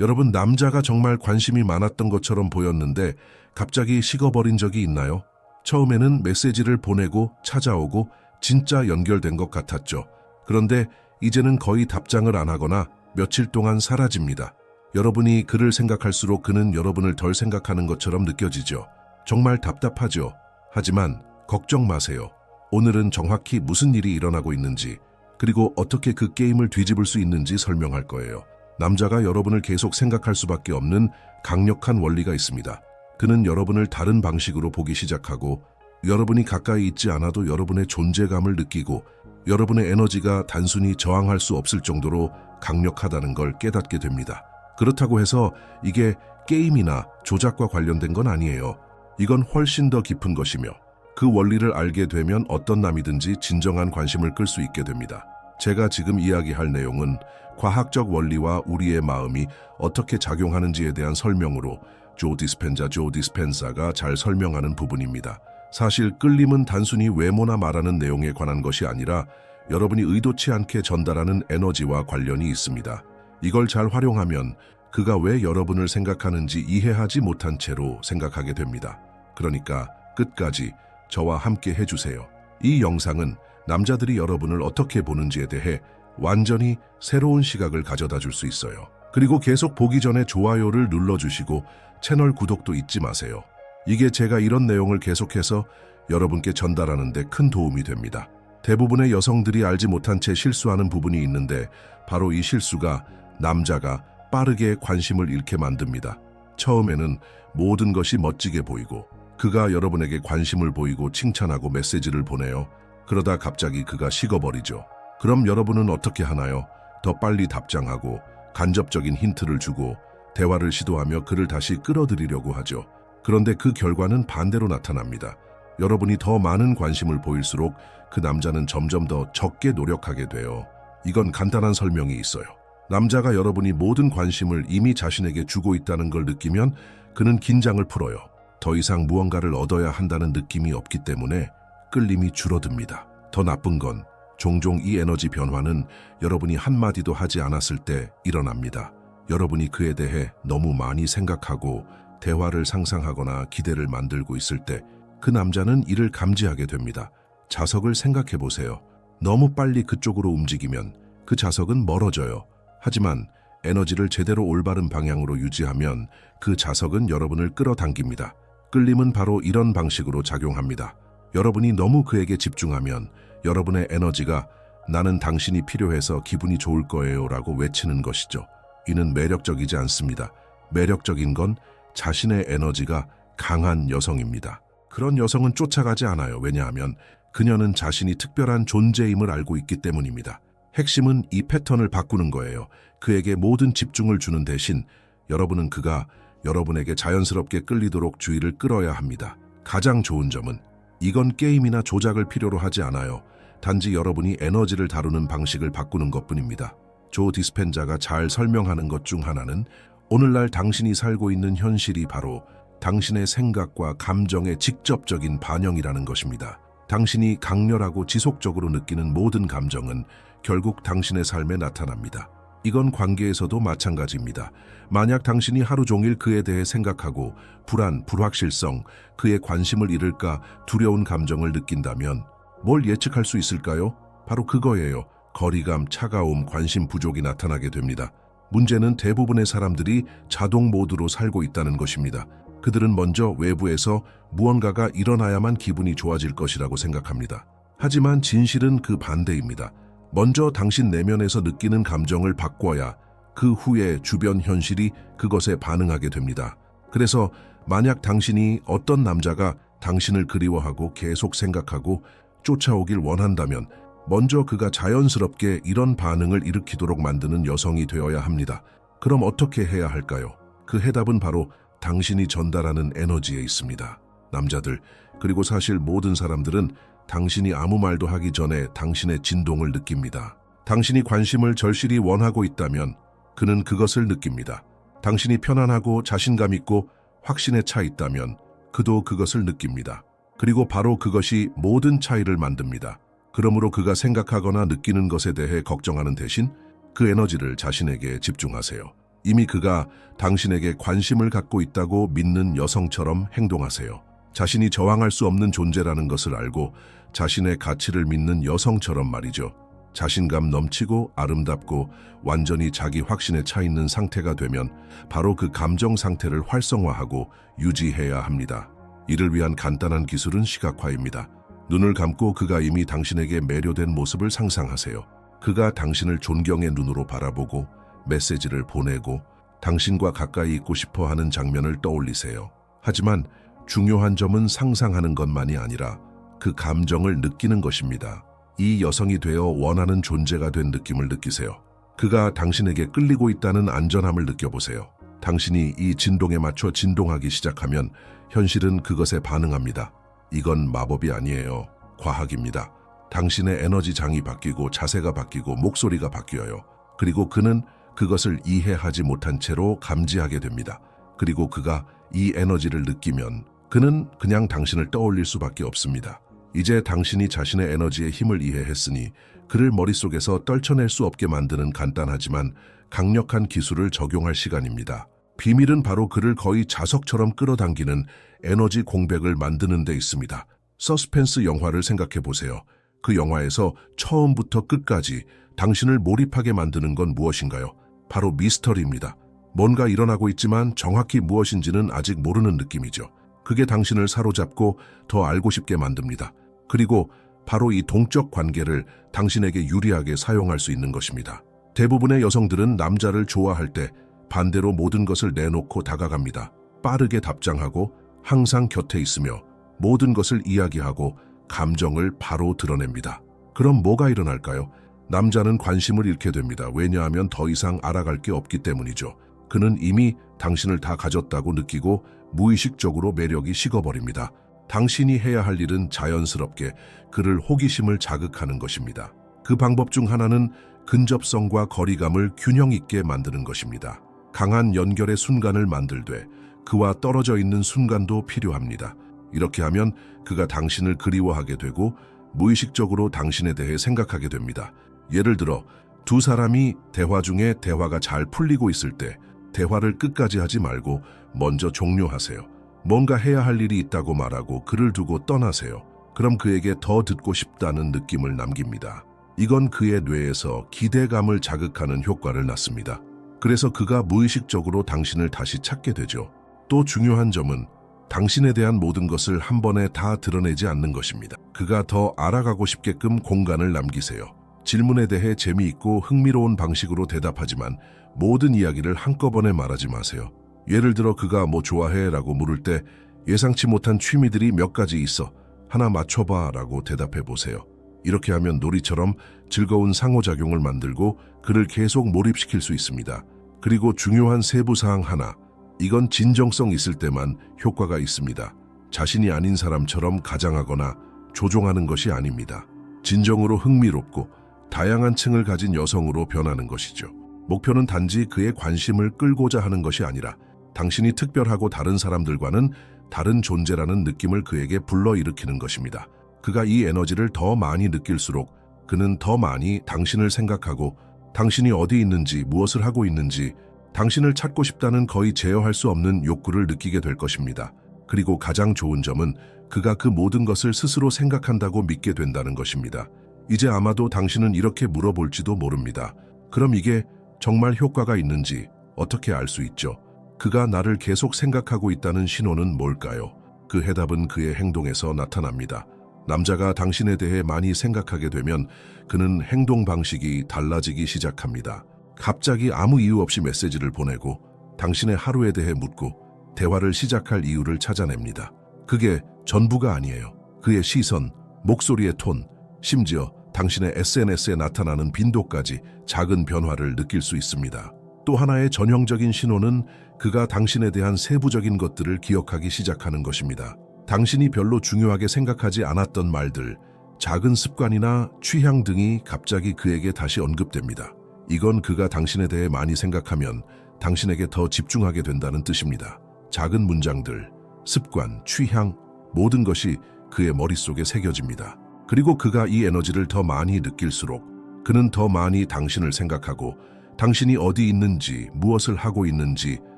여러분, 남자가 정말 관심이 많았던 것처럼 보였는데 갑자기 식어버린 적이 있나요? 처음에는 메시지를 보내고 찾아오고 진짜 연결된 것 같았죠. 그런데 이제는 거의 답장을 안 하거나 며칠 동안 사라집니다. 여러분이 그를 생각할수록 그는 여러분을 덜 생각하는 것처럼 느껴지죠. 정말 답답하죠. 하지만 걱정 마세요. 오늘은 정확히 무슨 일이 일어나고 있는지, 그리고 어떻게 그 게임을 뒤집을 수 있는지 설명할 거예요. 남자가 여러분을 계속 생각할 수밖에 없는 강력한 원리가 있습니다. 그는 여러분을 다른 방식으로 보기 시작하고, 여러분이 가까이 있지 않아도 여러분의 존재감을 느끼고, 여러분의 에너지가 단순히 저항할 수 없을 정도로 강력하다는 걸 깨닫게 됩니다. 그렇다고 해서 이게 게임이나 조작과 관련된 건 아니에요. 이건 훨씬 더 깊은 것이며, 그 원리를 알게 되면 어떤 남이든지 진정한 관심을 끌 수 있게 됩니다. 제가 지금 이야기할 내용은 과학적 원리와 우리의 마음이 어떻게 작용하는지에 대한 설명으로 조 디스펜자가 잘 설명하는 부분입니다. 사실 끌림은 단순히 외모나 말하는 내용에 관한 것이 아니라 여러분이 의도치 않게 전달하는 에너지와 관련이 있습니다. 이걸 잘 활용하면 그가 왜 여러분을 생각하는지 이해하지 못한 채로 생각하게 됩니다. 그러니까 끝까지 저와 함께 해주세요. 이 영상은 남자들이 여러분을 어떻게 보는지에 대해 완전히 새로운 시각을 가져다 줄 수 있어요. 그리고 계속 보기 전에 좋아요를 눌러주시고 채널 구독도 잊지 마세요. 이게 제가 이런 내용을 계속해서 여러분께 전달하는 데 큰 도움이 됩니다. 대부분의 여성들이 알지 못한 채 실수하는 부분이 있는데 바로 이 실수가 남자가 빠르게 관심을 잃게 만듭니다. 처음에는 모든 것이 멋지게 보이고 그가 여러분에게 관심을 보이고 칭찬하고 메시지를 보내요. 그러다 갑자기 그가 식어버리죠. 그럼 여러분은 어떻게 하나요? 더 빨리 답장하고 간접적인 힌트를 주고 대화를 시도하며 그를 다시 끌어들이려고 하죠. 그런데 그 결과는 반대로 나타납니다. 여러분이 더 많은 관심을 보일수록 그 남자는 점점 더 적게 노력하게 돼요. 이건 간단한 설명이 있어요. 남자가 여러분이 모든 관심을 이미 자신에게 주고 있다는 걸 느끼면 그는 긴장을 풀어요. 더 이상 무언가를 얻어야 한다는 느낌이 없기 때문에 끌림이 줄어듭니다. 더 나쁜 건 종종 이 에너지 변화는 여러분이 한마디도 하지 않았을 때 일어납니다. 여러분이 그에 대해 너무 많이 생각하고 대화를 상상하거나 기대를 만들고 있을 때 그 남자는 이를 감지하게 됩니다. 자석을 생각해 보세요. 너무 빨리 그쪽으로 움직이면 그 자석은 멀어져요. 하지만 에너지를 제대로 올바른 방향으로 유지하면 그 자석은 여러분을 끌어당깁니다. 끌림은 바로 이런 방식으로 작용합니다. 여러분이 너무 그에게 집중하면 여러분의 에너지가 나는 당신이 필요해서 기분이 좋을 거예요 라고 외치는 것이죠. 이는 매력적이지 않습니다. 매력적인 건 자신의 에너지가 강한 여성입니다. 그런 여성은 쫓아가지 않아요. 왜냐하면 그녀는 자신이 특별한 존재임을 알고 있기 때문입니다. 핵심은 이 패턴을 바꾸는 거예요. 그에게 모든 집중을 주는 대신 여러분은 그가 여러분에게 자연스럽게 끌리도록 주의를 끌어야 합니다. 가장 좋은 점은 이건 게임이나 조작을 필요로 하지 않아요. 단지 여러분이 에너지를 다루는 방식을 바꾸는 것뿐입니다. 조 디스펜자가 잘 설명하는 것 중 하나는 오늘날 당신이 살고 있는 현실이 바로 당신의 생각과 감정의 직접적인 반영이라는 것입니다. 당신이 강렬하고 지속적으로 느끼는 모든 감정은 결국 당신의 삶에 나타납니다. 이건 관계에서도 마찬가지입니다. 만약 당신이 하루 종일 그에 대해 생각하고 불안, 불확실성, 그의 관심을 잃을까 두려운 감정을 느낀다면 뭘 예측할 수 있을까요? 바로 그거예요. 거리감, 차가움, 관심 부족이 나타나게 됩니다. 문제는 대부분의 사람들이 자동 모드로 살고 있다는 것입니다. 그들은 먼저 외부에서 무언가가 일어나야만 기분이 좋아질 것이라고 생각합니다. 하지만 진실은 그 반대입니다. 먼저 당신 내면에서 느끼는 감정을 바꿔야 그 후에 주변 현실이 그것에 반응하게 됩니다. 그래서 만약 당신이 어떤 남자가 당신을 그리워하고 계속 생각하고 쫓아오길 원한다면 먼저 그가 자연스럽게 이런 반응을 일으키도록 만드는 여성이 되어야 합니다. 그럼 어떻게 해야 할까요? 그 해답은 바로 당신이 전달하는 에너지에 있습니다. 남자들, 그리고 사실 모든 사람들은 당신이 아무 말도 하기 전에 당신의 진동을 느낍니다. 당신이 관심을 절실히 원하고 있다면 그는 그것을 느낍니다. 당신이 편안하고 자신감 있고 확신에 차 있다면 그도 그것을 느낍니다. 그리고 바로 그것이 모든 차이를 만듭니다. 그러므로 그가 생각하거나 느끼는 것에 대해 걱정하는 대신 그 에너지를 자신에게 집중하세요. 이미 그가 당신에게 관심을 갖고 있다고 믿는 여성처럼 행동하세요. 자신이 저항할 수 없는 존재라는 것을 알고 자신의 가치를 믿는 여성처럼 말이죠. 자신감 넘치고 아름답고 완전히 자기 확신에 차 있는 상태가 되면 바로 그 감정 상태를 활성화하고 유지해야 합니다. 이를 위한 간단한 기술은 시각화입니다. 눈을 감고 그가 이미 당신에게 매료된 모습을 상상하세요. 그가 당신을 존경의 눈으로 바라보고 메시지를 보내고 당신과 가까이 있고 싶어 하는 장면을 떠올리세요. 하지만 중요한 점은 상상하는 것만이 아니라 그 감정을 느끼는 것입니다. 이 여성이 되어 원하는 존재가 된 느낌을 느끼세요. 그가 당신에게 끌리고 있다는 안전함을 느껴보세요. 당신이 이 진동에 맞춰 진동하기 시작하면 현실은 그것에 반응합니다. 이건 마법이 아니에요. 과학입니다. 당신의 에너지 장이 바뀌고 자세가 바뀌고 목소리가 바뀌어요. 그리고 그는 그것을 이해하지 못한 채로 감지하게 됩니다. 그리고 그가 이 에너지를 느끼면 그는 그냥 당신을 떠올릴 수밖에 없습니다. 이제 당신이 자신의 에너지의 힘을 이해했으니 그를 머릿속에서 떨쳐낼 수 없게 만드는 간단하지만 강력한 기술을 적용할 시간입니다. 비밀은 바로 그를 거의 자석처럼 끌어당기는 에너지 공백을 만드는 데 있습니다. 서스펜스 영화를 생각해 보세요. 그 영화에서 처음부터 끝까지 당신을 몰입하게 만드는 건 무엇인가요? 바로 미스터리입니다. 뭔가 일어나고 있지만 정확히 무엇인지는 아직 모르는 느낌이죠. 그게 당신을 사로잡고 더 알고 싶게 만듭니다. 그리고 바로 이 동적 관계를 당신에게 유리하게 사용할 수 있는 것입니다. 대부분의 여성들은 남자를 좋아할 때 반대로 모든 것을 내놓고 다가갑니다. 빠르게 답장하고 항상 곁에 있으며 모든 것을 이야기하고 감정을 바로 드러냅니다. 그럼 뭐가 일어날까요? 남자는 관심을 잃게 됩니다. 왜냐하면 더 이상 알아갈 게 없기 때문이죠. 그는 이미 당신을 다 가졌다고 느끼고 무의식적으로 매력이 식어버립니다. 당신이 해야 할 일은 자연스럽게 그를 호기심을 자극하는 것입니다. 그 방법 중 하나는 근접성과 거리감을 균형 있게 만드는 것입니다. 강한 연결의 순간을 만들되 그와 떨어져 있는 순간도 필요합니다. 이렇게 하면 그가 당신을 그리워하게 되고 무의식적으로 당신에 대해 생각하게 됩니다. 예를 들어 두 사람이 대화 중에 대화가 잘 풀리고 있을 때 대화를 끝까지 하지 말고 먼저 종료하세요. 뭔가 해야 할 일이 있다고 말하고 그를 두고 떠나세요. 그럼 그에게 더 듣고 싶다는 느낌을 남깁니다. 이건 그의 뇌에서 기대감을 자극하는 효과를 낳습니다. 그래서 그가 무의식적으로 당신을 다시 찾게 되죠. 또 중요한 점은 당신에 대한 모든 것을 한 번에 다 드러내지 않는 것입니다. 그가 더 알아가고 싶게끔 공간을 남기세요. 질문에 대해 재미있고 흥미로운 방식으로 대답하지만 모든 이야기를 한꺼번에 말하지 마세요. 예를 들어 그가 뭐 좋아해? 라고 물을 때 예상치 못한 취미들이 몇 가지 있어. 하나 맞춰봐 라고 대답해 보세요. 이렇게 하면 놀이처럼 즐거운 상호작용을 만들고 그를 계속 몰입시킬 수 있습니다. 그리고 중요한 세부사항 하나. 이건 진정성 있을 때만 효과가 있습니다. 자신이 아닌 사람처럼 가장하거나 조종하는 것이 아닙니다. 진정으로 흥미롭고 다양한 층을 가진 여성으로 변하는 것이죠. 목표는 단지 그의 관심을 끌고자 하는 것이 아니라 당신이 특별하고 다른 사람들과는 다른 존재라는 느낌을 그에게 불러일으키는 것입니다. 그가 이 에너지를 더 많이 느낄수록 그는 더 많이 당신을 생각하고 당신이 어디 있는지 무엇을 하고 있는지 당신을 찾고 싶다는 거의 제어할 수 없는 욕구를 느끼게 될 것입니다. 그리고 가장 좋은 점은 그가 그 모든 것을 스스로 생각한다고 믿게 된다는 것입니다. 이제 아마도 당신은 이렇게 물어볼지도 모릅니다. 그럼 이게 정말 효과가 있는지 어떻게 알 수 있죠? 그가 나를 계속 생각하고 있다는 신호는 뭘까요? 그 해답은 그의 행동에서 나타납니다. 남자가 당신에 대해 많이 생각하게 되면 그는 행동 방식이 달라지기 시작합니다. 갑자기 아무 이유 없이 메시지를 보내고 당신의 하루에 대해 묻고 대화를 시작할 이유를 찾아냅니다. 그게 전부가 아니에요. 그의 시선, 목소리의 톤, 심지어 당신의 SNS에 나타나는 빈도까지 작은 변화를 느낄 수 있습니다. 또 하나의 전형적인 신호는 그가 당신에 대한 세부적인 것들을 기억하기 시작하는 것입니다. 당신이 별로 중요하게 생각하지 않았던 말들, 작은 습관이나 취향 등이 갑자기 그에게 다시 언급됩니다. 이건 그가 당신에 대해 많이 생각하면 당신에게 더 집중하게 된다는 뜻입니다. 작은 문장들, 습관, 취향, 모든 것이 그의 머릿속에 새겨집니다. 그리고 그가 이 에너지를 더 많이 느낄수록 그는 더 많이 당신을 생각하고 당신이 어디 있는지, 무엇을 하고 있는지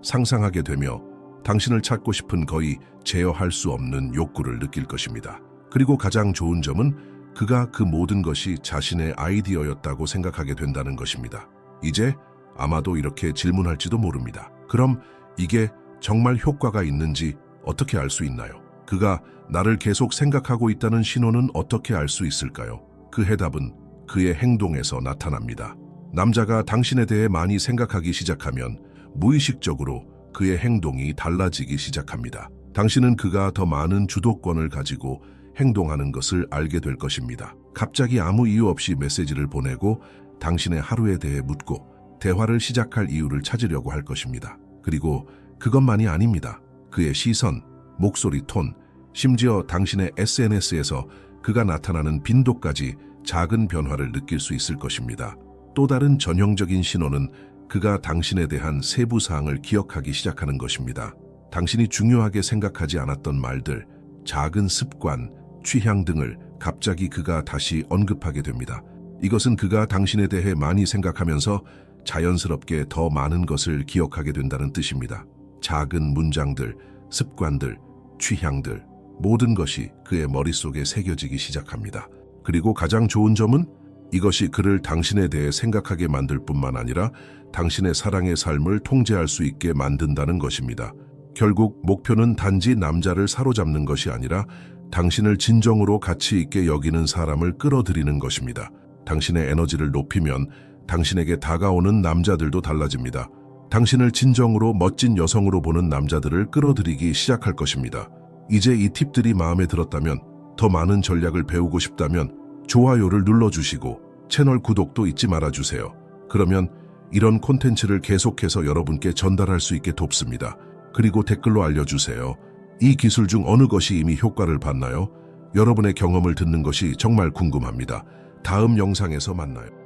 상상하게 되며 당신을 찾고 싶은 거의 제어할 수 없는 욕구를 느낄 것입니다. 그리고 가장 좋은 점은 그가 그 모든 것이 자신의 아이디어였다고 생각하게 된다는 것입니다. 이제 아마도 이렇게 질문할지도 모릅니다. 그럼 이게 정말 효과가 있는지 어떻게 알 수 있나요? 그가 나를 계속 생각하고 있다는 신호는 어떻게 알 수 있을까요? 그 해답은 그의 행동에서 나타납니다. 남자가 당신에 대해 많이 생각하기 시작하면 무의식적으로 그의 행동이 달라지기 시작합니다. 당신은 그가 더 많은 주도권을 가지고 행동하는 것을 알게 될 것입니다. 갑자기 아무 이유 없이 메시지를 보내고 당신의 하루에 대해 묻고 대화를 시작할 이유를 찾으려고 할 것입니다. 그리고 그것만이 아닙니다. 그의 시선, 목소리 톤, 심지어 당신의 SNS에서 그가 나타나는 빈도까지 작은 변화를 느낄 수 있을 것입니다. 또 다른 전형적인 신호는 그가 당신에 대한 세부 사항을 기억하기 시작하는 것입니다. 당신이 중요하게 생각하지 않았던 말들, 작은 습관, 취향 등을 갑자기 그가 다시 언급하게 됩니다. 이것은 그가 당신에 대해 많이 생각하면서 자연스럽게 더 많은 것을 기억하게 된다는 뜻입니다. 작은 문장들, 습관들, 취향들, 모든 것이 그의 머릿속에 새겨지기 시작합니다. 그리고 가장 좋은 점은 이것이 그를 당신에 대해 생각하게 만들 뿐만 아니라 당신의 사랑의 삶을 통제할 수 있게 만든다는 것입니다. 결국 목표는 단지 남자를 사로잡는 것이 아니라 당신을 진정으로 가치 있게 여기는 사람을 끌어들이는 것입니다. 당신의 에너지를 높이면 당신에게 다가오는 남자들도 달라집니다. 당신을 진정으로 멋진 여성으로 보는 남자들을 끌어들이기 시작할 것입니다. 이제 이 팁들이 마음에 들었다면, 더 많은 전략을 배우고 싶다면 좋아요를 눌러주시고 채널 구독도 잊지 말아주세요. 그러면 이런 콘텐츠를 계속해서 여러분께 전달할 수 있게 돕습니다. 그리고 댓글로 알려주세요. 이 기술 중 어느 것이 이미 효과를 봤나요? 여러분의 경험을 듣는 것이 정말 궁금합니다. 다음 영상에서 만나요.